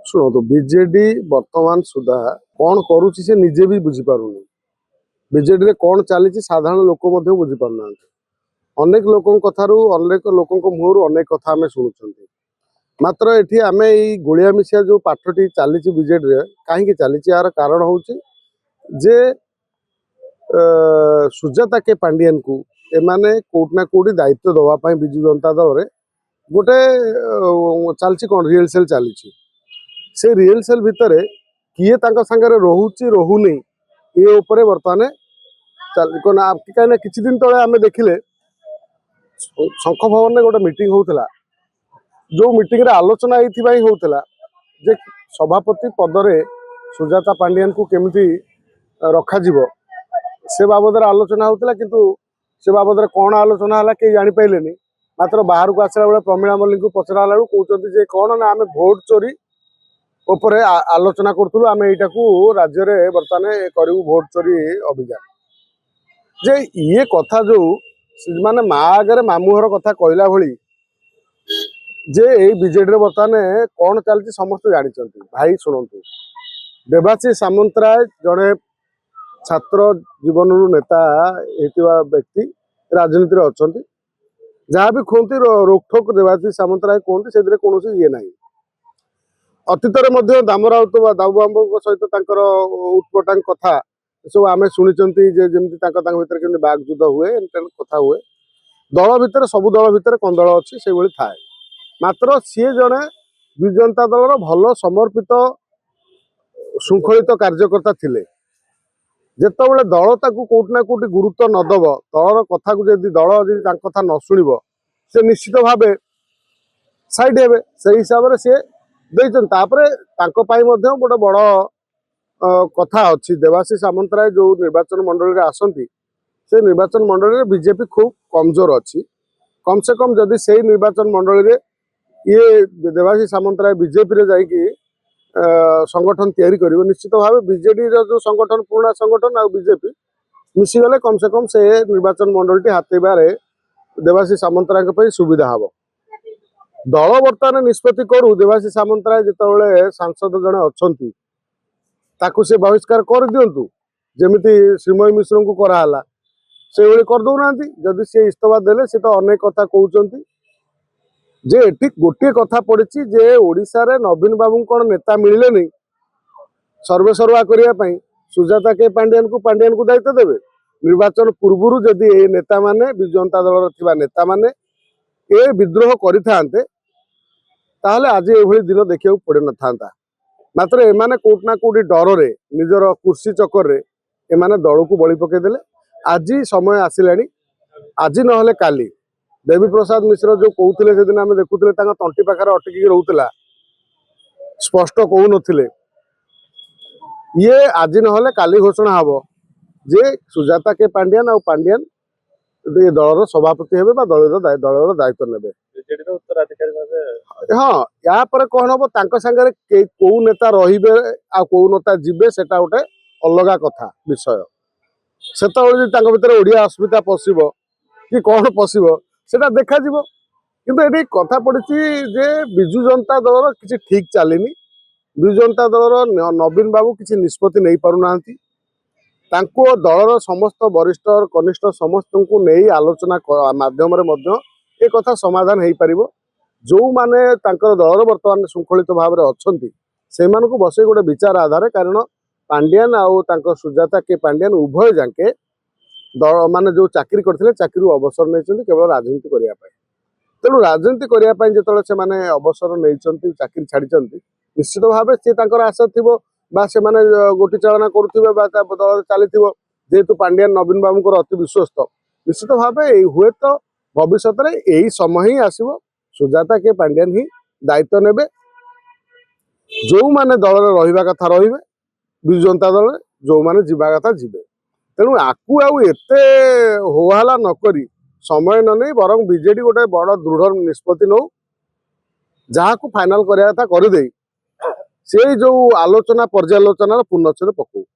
शुणु बीजेडी वर्तमान सुधा कौन करुच्ची से निजे भी बुझीपारुनि। बीजेडी कौन चली साधारण लोक बुझीपार अनेक लोक कथारू अनेक लोक मुहर अनेक कथा आम शुणुं। मात्र ये आम गुड़िया मिशिया जो पाठटी चली बीजेडी कहीं चली यार कारण हूँ जे सुजाता के पांडियन को एमाने कोटना कोटी दायित्व दवापाई विजु जनता दल में गोटे चलती कौन रिहर्सल चली से रिहर्सल भितर किए सांगे रोचे रोनी ये बर्तमान कहीं किसी दिन तले आम देखिले शंख भवन में गोटे मीटिंग होता जो मीटिंग रे आलोचना होता जे सभापति पदरे सुजाता पांडियन को केमिति रखा से बाबद आलोचना होता किंतु से बाबद कौन आलोचना है कहीं जापारे मात्र बाहर को आसला बेले प्रमीला मल्लिक को पचरा कहते कौन ना आम भोट चोरी उपरे आलोचना करूँ आम यहाँ राज्य में बर्तमान करूँ भोट चोरी अभियान जे ये कथा जो माने माँ आगे मामुहर कथा कहला भली जे ये बीजेडी बर्तमान कौन चलती समस्त जानते भाई शुणु देवाशीष सामंतराय जड़े छात्र जीवन नेता व्यक्ति राजनीति अच्छा जहाँ भी कहते रोकठोक देवाशीष सामंतराय कहते से कौन ये ना अतीत दाम राउत दाऊबाबू सहित उटपटांग कथा सब आम शुणी जमी भर बागयुद्ध हुए कथा हुए दल भितर सब दल भितर कंदल अच्छी से भाई थाए मात्र सी जड़े विजु जनता दल भल समर्पित श्रृंखलित कार्यकर्ता थिले जितेबाला दल ताकू कोटना कोटी गुरुत्व नदब दलर कथा को जब दल कथा न शुणव से निश्चित भाव साइड हे से हिसाब से सी गोटे बड़ कथा अच्छी देवाशीष सामंतराय जो निर्वाचन मंडल में आसती से निर्वाचन मंडल में बीजेपी खूब कमजोर अच्छी कम से कम जदि से निर्वाचन मंडल में ये देवाशीष सामंतराय बीजेपी जाकि संगठन तैयारी कर निश्चित भाव बीजेडी जो संगठन पुराना संगठन आ बीजेपी मिशीगले कम से कम से निर्वाचन मंडल टी हाथेबारे देवाशीष सामंतराय सुविधा हम दल बर्तमान निष्पत्ति करू देवाशीष सामंतराय जिते सांसद जड़े अच्छा से बहिष्कार कर दिंतु जमी श्रीमयी मिश्र को कराला से करदौना जदि सी इस्तफा देले से तो अनेक कथा कहते जे एटी गोटे कथा पड़ी जे ओडिशा रे नवीन बाबू कौन नेता मिले नहीं सर्वे सर्वा करने सुजाता के पांडियन को दायित्व देवे निर्वाचन पूर्व जदि ये नेता माने विजु जनता दल थिबा नेता माने ए विद्रोह करिथांते ताहले आज ये दिन देखा पड़ न था मात्र एमाने कोटना कोटी डर रे निजर कुर्सी चक्कर रे एमाने दल को बलि पकईदे आज समय आसला आज ना काली देवी प्रसाद मिश्र जो कहते से दिन आम देखुले तंटी पाखे अटकी रोला स्पष्ट कहू नथिले ये आज ना काली घोषणा हम जे सुजाता के पांडियन आ पांडियन ये दलर सभापति हे दलर दायित्व ने हाँ या कौन हम सांगे कौ नेता रे आ कौ नेता जीवे से गोटे अलग कथा विषय से भर ओडिया अस्मिता पशिब कि कौन पशिब सेटा देखा किंतु ये कथा पड़ी जे विजु जनता दलर किसी ठीक चलनी विजु जनता दलर नवीन बाबू किसी निष्पत्ति नहीं पारुना दलर समस्त वरिष्ठ और कनिष्ठ समस्त को नहीं आलोचना माध्यम ये कथा समाधान हो पार जो माने दलर बर्तमान श्रृंखलित भाव में अच्छा से बस गोटे विचार आधार कारण पांडियन आउ सुजाता के पांडियन उभय जाके दल माने जो चाकरी करते चाकरी अवसर नहीं केवल राजनीति करने तेणु राजनीति करने जो से अवसर नहीं चाकरी छाड़ी निश्चित भाव सी आशा थी से गोटी चालना करुवे दल चली जेहेतु पांडियन नवीन बाबू अति विश्वस्त निश्चित भाव हुए तो भविष्य में यही समय ही आसो सुजाता के पांडियन ही दायित्व ने जो माने दल रहा कथा रे विजु जनता दल जो माने जीवा कथा जीवे तेणु आकु आते होहला नक समय न नहीं बर बीजेडी गोटे बड़ दृढ़ निष्पत्ति नौ जहाँ को फाइनाल करवा कथा करदे से जो आलोचना पर्यालोचनार पूर्णच्छेद पकऊ।